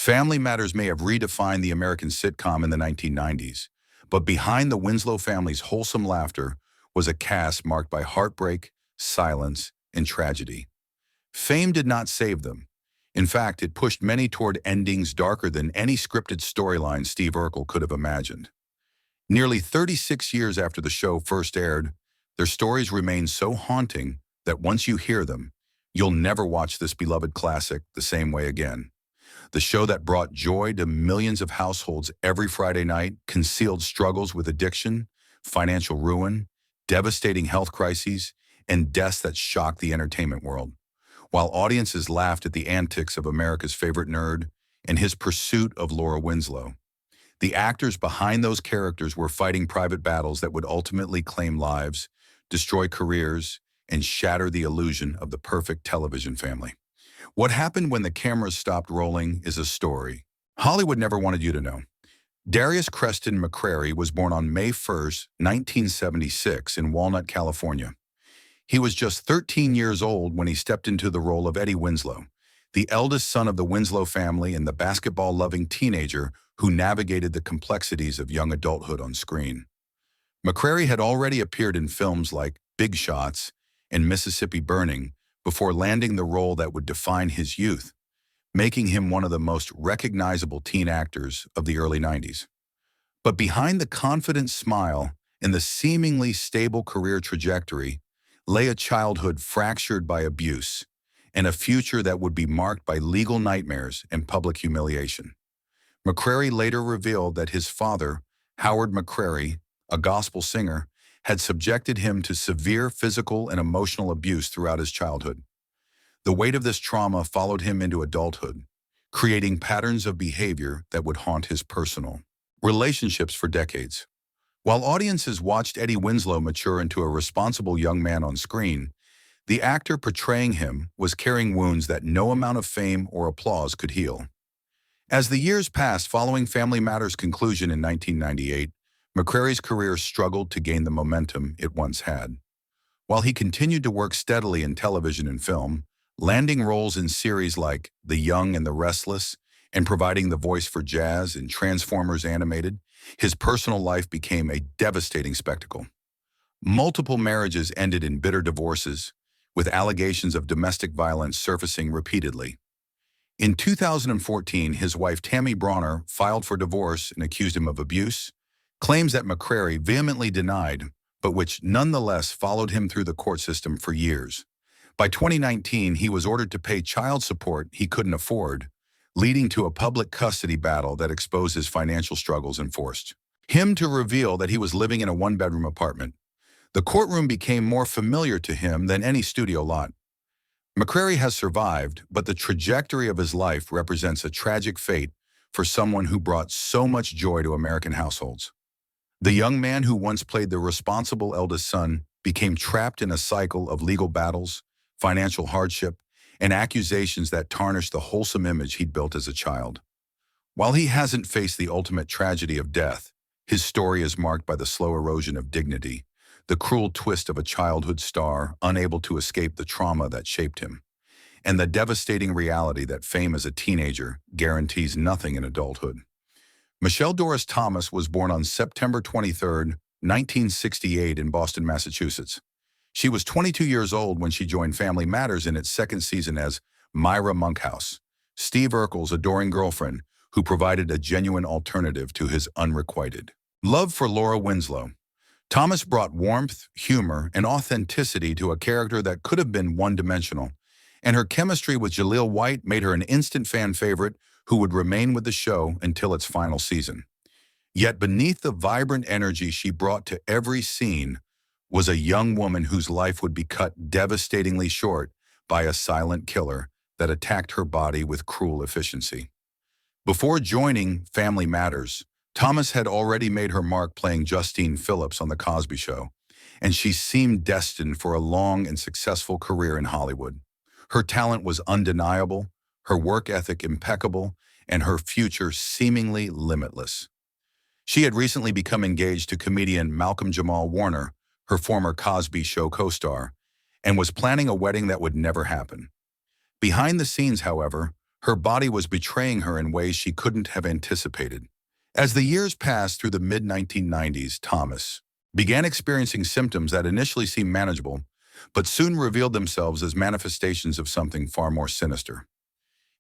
Family Matters may have redefined the American sitcom in the 1990s, but behind the Winslow family's wholesome laughter was a cast marked by heartbreak, silence, and tragedy. Fame did not save them. In fact, it pushed many toward endings darker than any scripted storyline Steve Urkel could have imagined. Nearly 36 years after the show first aired, their stories remain so haunting that once you hear them, you'll never watch this beloved classic the same way again. The show that brought joy to millions of households every Friday night concealed struggles with addiction, financial ruin, devastating health crises, and deaths that shocked the entertainment world. While audiences laughed at the antics of America's favorite nerd and his pursuit of Laura Winslow, the actors behind those characters were fighting private battles that would ultimately claim lives, destroy careers, and shatter the illusion of the perfect television family. What happened when the cameras stopped rolling is a story Hollywood never wanted you to know. Darius McCray was born on May 1, 1976 in Walnut, California. He was just 13 years old when he stepped into the role of Eddie Winslow, the eldest son of the Winslow family and the basketball-loving teenager who navigated the complexities of young adulthood on screen. McCray had already appeared in films like Big Shots and Mississippi Burning before landing the role that would define his youth, making him one of the most recognizable teen actors of the early 90s. But behind the confident smile and the seemingly stable career trajectory lay a childhood fractured by abuse and a future that would be marked by legal nightmares and public humiliation. McCray later revealed that his father, Howard McCray, a gospel singer, had subjected him to severe physical and emotional abuse throughout his childhood. The weight of this trauma followed him into adulthood, creating patterns of behavior that would haunt his personal relationships for decades. While audiences watched Eddie Winslow mature into a responsible young man on screen, the actor portraying him was carrying wounds that no amount of fame or applause could heal. As the years passed following Family Matters' conclusion in 1998, McCray's career struggled to gain the momentum it once had. While he continued to work steadily in television and film, landing roles in series like The Young and the Restless and providing the voice for Jazz in Transformers Animated, his personal life became a devastating spectacle. Multiple marriages ended in bitter divorces, with allegations of domestic violence surfacing repeatedly. In 2014, his wife Tammy Bronner filed for divorce and accused him of abuse, claims that McCray vehemently denied, but which nonetheless followed him through the court system for years. By 2019, he was ordered to pay child support he couldn't afford, leading to a public custody battle that exposed his financial struggles and forced him to reveal that he was living in a one-bedroom apartment. The courtroom became more familiar to him than any studio lot. McCray has survived, but the trajectory of his life represents a tragic fate for someone who brought so much joy to American households. The young man who once played the responsible eldest son became trapped in a cycle of legal battles, financial hardship, and accusations that tarnished the wholesome image he'd built as a child. While he hasn't faced the ultimate tragedy of death, his story is marked by the slow erosion of dignity, the cruel twist of a childhood star unable to escape the trauma that shaped him, and the devastating reality that fame as a teenager guarantees nothing in adulthood. Michelle Doris Thomas was born on September 23, 1968 in Boston, Massachusetts. She was 22 years old when she joined Family Matters in its second season as Myra Monkhouse, Steve Urkel's adoring girlfriend who provided a genuine alternative to his unrequited love for Laura Winslow. Thomas brought warmth, humor, and authenticity to a character that could have been one-dimensional, and her chemistry with Jaleel White made her an instant fan favorite who would remain with the show until its final season. Yet beneath the vibrant energy she brought to every scene was a young woman whose life would be cut devastatingly short by a silent killer that attacked her body with cruel efficiency. Before joining Family Matters, Thomas had already made her mark playing Justine Phillips on The Cosby Show, and she seemed destined for a long and successful career in Hollywood. Her talent was undeniable, her work ethic impeccable, and her future seemingly limitless. She had recently become engaged to comedian Malcolm Jamal Warner, her former Cosby Show co-star, and was planning a wedding that would never happen. Behind the scenes, however, Her body was betraying her in ways she couldn't have anticipated. As the years passed through the mid-1990s, Thomas began experiencing symptoms that initially seemed manageable, but soon revealed themselves as manifestations of something far more sinister.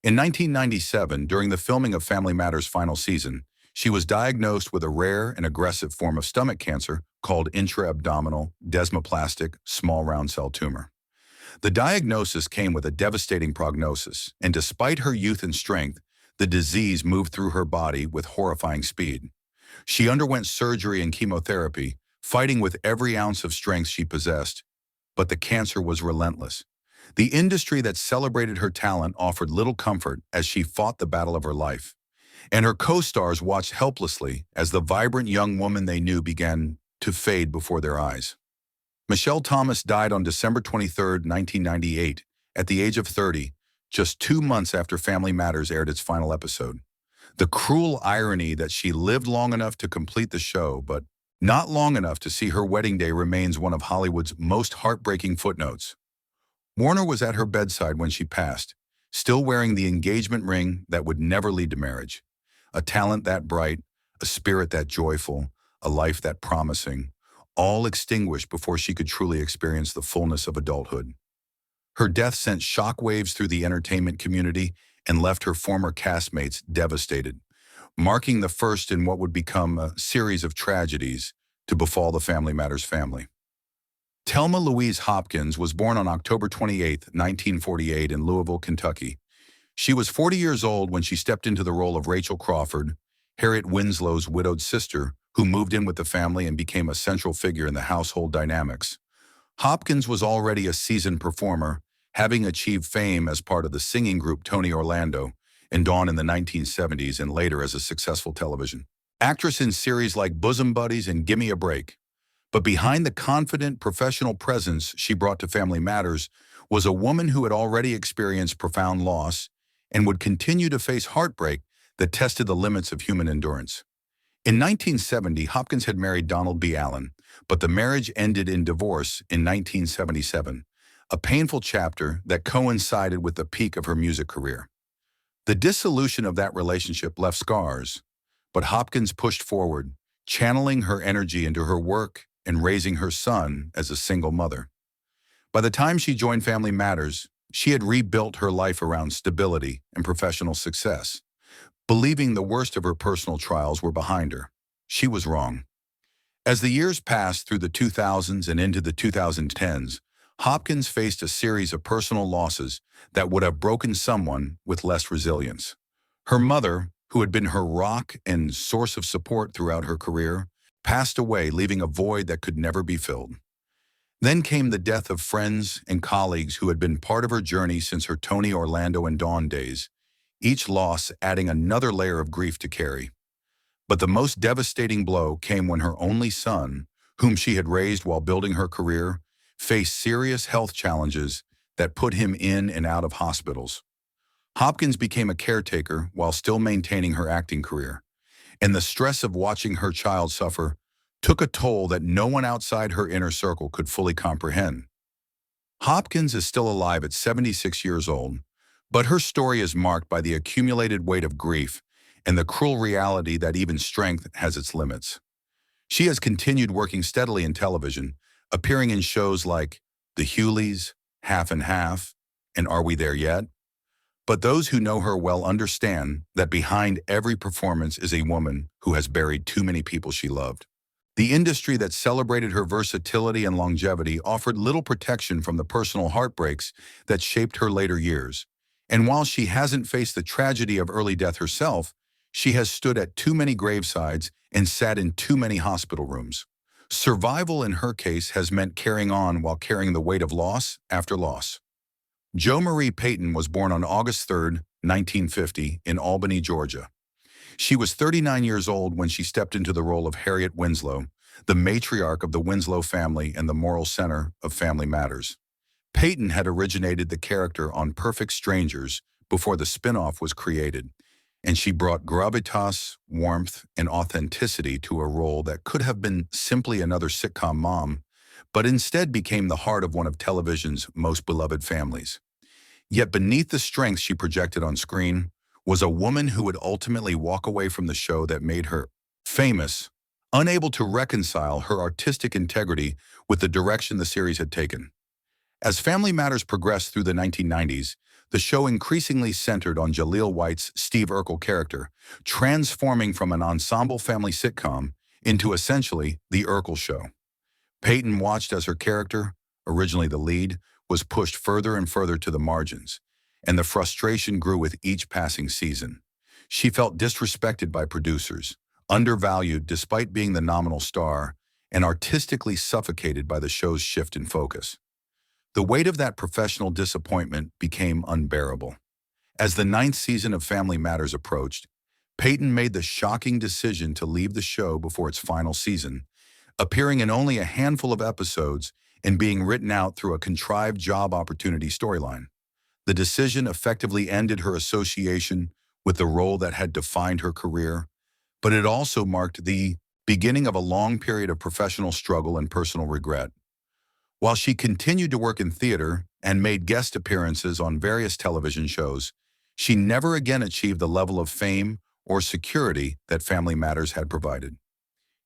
In 1997, during the filming of Family Matters' final season, she was diagnosed with a rare and aggressive form of stomach cancer called intra-abdominal desmoplastic small round cell tumor. The diagnosis came with a devastating prognosis, and despite her youth and strength, the disease moved through her body with horrifying speed. She underwent surgery and chemotherapy, fighting with every ounce of strength she possessed, but the cancer was relentless. The industry that celebrated her talent offered little comfort as she fought the battle of her life, and her co-stars watched helplessly as the vibrant young woman they knew began to fade before their eyes. Michelle Thomas died on December 23, 1998, at the age of 30, just 2 months after Family Matters aired its final episode. The cruel irony that she lived long enough to complete the show, but not long enough to see her wedding day, remains one of Hollywood's most heartbreaking footnotes. Warner was at her bedside when she passed, still wearing the engagement ring that would never lead to marriage. A talent that bright, a spirit that joyful, a life that promising, all extinguished before she could truly experience the fullness of adulthood. Her death sent shockwaves through the entertainment community and left her former castmates devastated, marking the first in what would become a series of tragedies to befall the Family Matters family. Telma Louise Hopkins was born on October 28, 1948 in Louisville, Kentucky. She was 40 years old when she stepped into the role of Rachel Crawford, Harriet Winslow's widowed sister, who moved in with the family and became a central figure in the household dynamics. Hopkins was already a seasoned performer, having achieved fame as part of the singing group Tony Orlando and Dawn in the 1970s, and later as a successful television actress in series like Bosom Buddies and Gimme a Break. But behind the confident, professional presence she brought to Family Matters was a woman who had already experienced profound loss and would continue to face heartbreak that tested the limits of human endurance. In 1970, Hopkins had married Donald B. Allen, but the marriage ended in divorce in 1977, a painful chapter that coincided with the peak of her music career. The dissolution of that relationship left scars, but Hopkins pushed forward, channeling her energy into her work and raising her son as a single mother. By the time she joined Family Matters, she had rebuilt her life around stability and professional success. Believing the worst of her personal trials were behind her, she was wrong. As the years passed through the 2000s and into the 2010s, Hopkins faced a series of personal losses that would have broken someone with less resilience. Her mother, who had been her rock and source of support throughout her career, passed away, leaving a void that could never be filled. Then came the death of friends and colleagues who had been part of her journey since her Tony Orlando and Dawn days, each loss adding another layer of grief to carry. But the most devastating blow came when her only son, whom she had raised while building her career, faced serious health challenges that put him in and out of hospitals. Hopkins became a caretaker while still maintaining her acting career, and the stress of watching her child suffer took a toll that no one outside her inner circle could fully comprehend. Hopkins is still alive at 76 years old, but her story is marked by the accumulated weight of grief and the cruel reality that even strength has its limits. She has continued working steadily in television, appearing in shows like The Hughleys, Half and Half, and Are We There Yet? But those who know her well understand that behind every performance is a woman who has buried too many people she loved. The industry that celebrated her versatility and longevity offered little protection from the personal heartbreaks that shaped her later years. And while she hasn't faced the tragedy of early death herself, she has stood at too many gravesides and sat in too many hospital rooms. Survival in her case has meant carrying on while carrying the weight of loss after loss. Jo Marie Payton was born on August 3, 1950, in Albany, Georgia. She was 39 years old when she stepped into the role of Harriet Winslow, the matriarch of the Winslow family and the moral center of Family Matters. Payton had originated the character on Perfect Strangers before the spin-off was created, and she brought gravitas, warmth, and authenticity to a role that could have been simply another sitcom mom, but instead became the heart of one of television's most beloved families. Yet beneath the strength she projected on screen was a woman who would ultimately walk away from the show that made her famous, unable to reconcile her artistic integrity with the direction the series had taken. As Family Matters progressed through the 1990s, the show increasingly centered on Jaleel White's Steve Urkel character, transforming from an ensemble family sitcom into essentially The Urkel Show. Payton watched as her character, originally the lead, was pushed further and further to the margins, and the frustration grew with each passing season. She felt disrespected by producers, undervalued despite being the nominal star, and artistically suffocated by the show's shift in focus. The weight of that professional disappointment became unbearable. As the ninth season of Family Matters approached, Payton made the shocking decision to leave the show before its final season, appearing in only a handful of episodes and being written out through a contrived job opportunity storyline. The decision effectively ended her association with the role that had defined her career, but it also marked the beginning of a long period of professional struggle and personal regret. While she continued to work in theater and made guest appearances on various television shows, she never again achieved the level of fame or security that Family Matters had provided.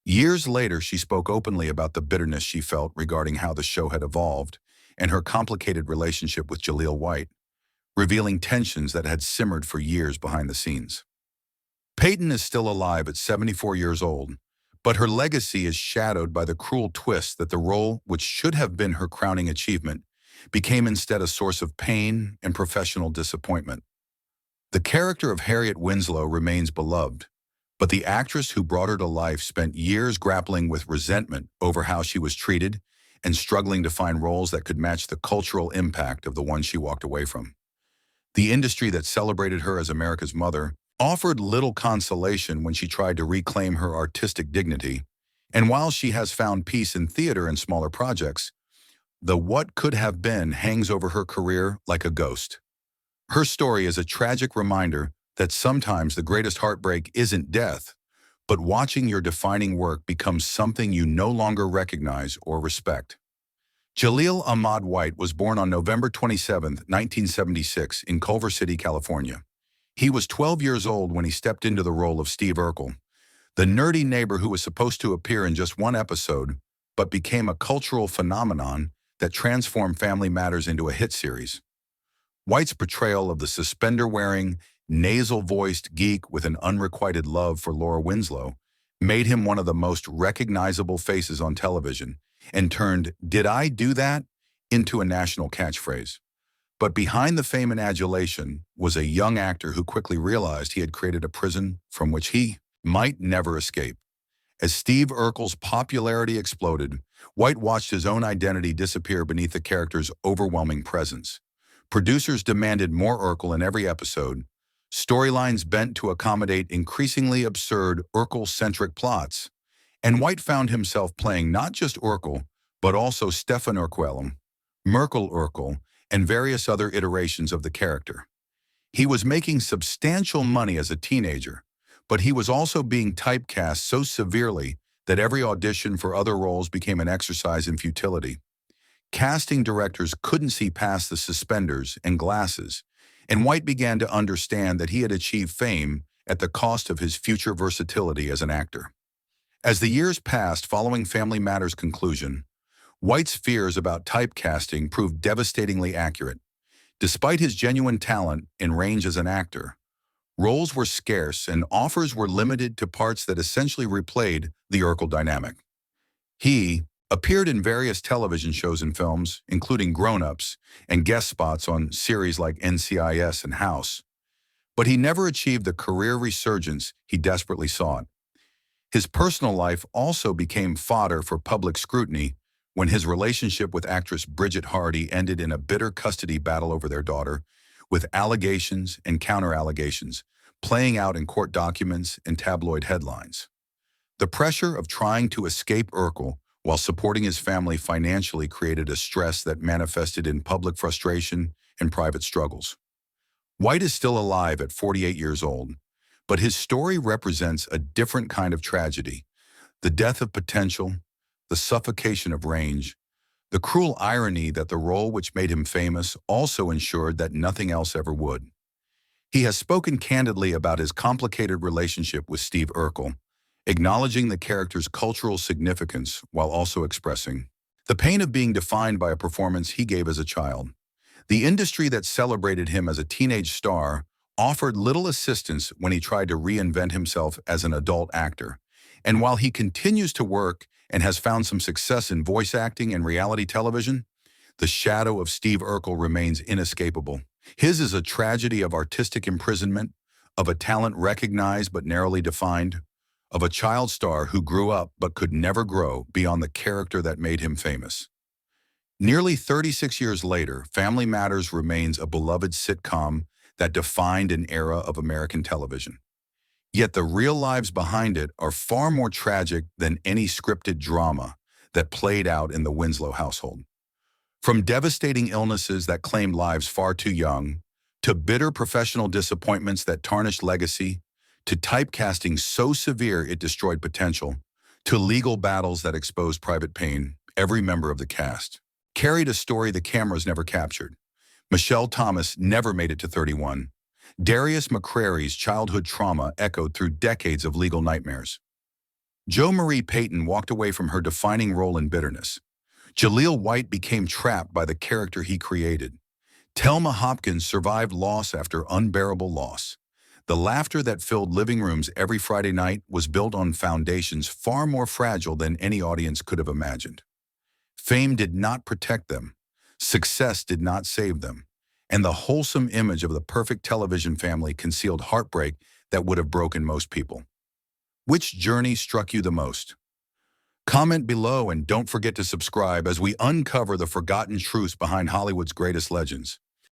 Years later, she spoke openly about the bitterness she felt regarding how the show had evolved and her complicated relationship with Jaleel White, revealing tensions that had simmered for years behind the scenes. Payton is still alive at 74 years old, but her legacy is shadowed by the cruel twist that the role, which should have been her crowning achievement, became instead a source of pain and professional disappointment. The character of Harriet Winslow remains beloved, but the actress who brought her to life spent years grappling with resentment over how she was treated and struggling to find roles that could match the cultural impact of the one she walked away from. The industry that celebrated her as America's mother offered little consolation when she tried to reclaim her artistic dignity, and while she has found peace in theater and smaller projects, the what could have been hangs over her career like a ghost. Her story is a tragic reminder that sometimes the greatest heartbreak isn't death, but watching your defining work become something you no longer recognize or respect. Jaleel Ahmad White was born on November 27, 1976, in Culver City, California. He was 12 years old when he stepped into the role of Steve Urkel, the nerdy neighbor who was supposed to appear in just one episode, but became a cultural phenomenon that transformed Family Matters into a hit series. White's portrayal of the suspender-wearing, nasal-voiced geek with an unrequited love for Laura Winslow made him one of the most recognizable faces on television and turned "Did I do that?" into a national catchphrase. But behind the fame and adulation was a young actor who quickly realized he had created a prison from which he might never escape. As Steve Urkel's popularity exploded, White watched his own identity disappear beneath the character's overwhelming presence. Producers demanded more Urkel in every episode, storylines bent to accommodate increasingly absurd Urkel-centric plots, and White found himself playing not just Urkel, but also Stefan Urquellum, Merkel Urkel, and various other iterations of the character. He was making substantial money as a teenager, but he was also being typecast so severely that every audition for other roles became an exercise in futility. Casting directors couldn't see past the suspenders and glasses, and White began to understand that he had achieved fame at the cost of his future versatility as an actor. As the years passed following Family Matters' conclusion, White's fears about typecasting proved devastatingly accurate. Despite his genuine talent and range as an actor, roles were scarce and offers were limited to parts that essentially replayed the Urkel dynamic. He appeared in various television shows and films, including Grown Ups, and guest spots on series like NCIS and House, but he never achieved the career resurgence he desperately sought. His personal life also became fodder for public scrutiny when his relationship with actress Bridget Hardy ended in a bitter custody battle over their daughter, with allegations and counter-allegations playing out in court documents and tabloid headlines. The pressure of trying to escape Urkel while supporting his family financially created a stress that manifested in public frustration and private struggles. White is still alive at 48 years old, but his story represents a different kind of tragedy: the death of potential, the suffocation of range, The cruel irony that the role which made him famous also ensured that nothing else ever would. He has spoken candidly about his complicated relationship with Steve Urkel, acknowledging the character's cultural significance while also expressing the pain of being defined by a performance he gave as a child. The industry that celebrated him as a teenage star offered little assistance when he tried to reinvent himself as an adult actor. And while he continues to work and has found some success in voice acting and reality television, the shadow of Steve Urkel remains inescapable. His is a tragedy of artistic imprisonment, of a talent recognized but narrowly defined, of a child star who grew up but could never grow beyond the character that made him famous. Nearly 36 years later, Family Matters remains a beloved sitcom that defined an era of American television. Yet the real lives behind it are far more tragic than any scripted drama that played out in the Winslow household. From devastating illnesses that claimed lives far too young, to bitter professional disappointments that tarnished legacy, to typecasting so severe it destroyed potential, to legal battles that exposed private pain, every member of the cast carried a story the cameras never captured. Michelle Thomas never made it to 31. Darius McCray's childhood trauma echoed through decades of legal nightmares. Marie Payton walked away from her defining role in bitterness. Jaleel White became trapped by the character he created. Telma Hopkins survived loss after unbearable loss. The laughter that filled living rooms every Friday night was built on foundations far more fragile than any audience could have imagined. Fame did not protect them. Success did not save them. And the wholesome image of the perfect television family concealed heartbreak that would have broken most people. Which journey struck you the most? Comment below and don't forget to subscribe as we uncover the forgotten truths behind Hollywood's greatest legends.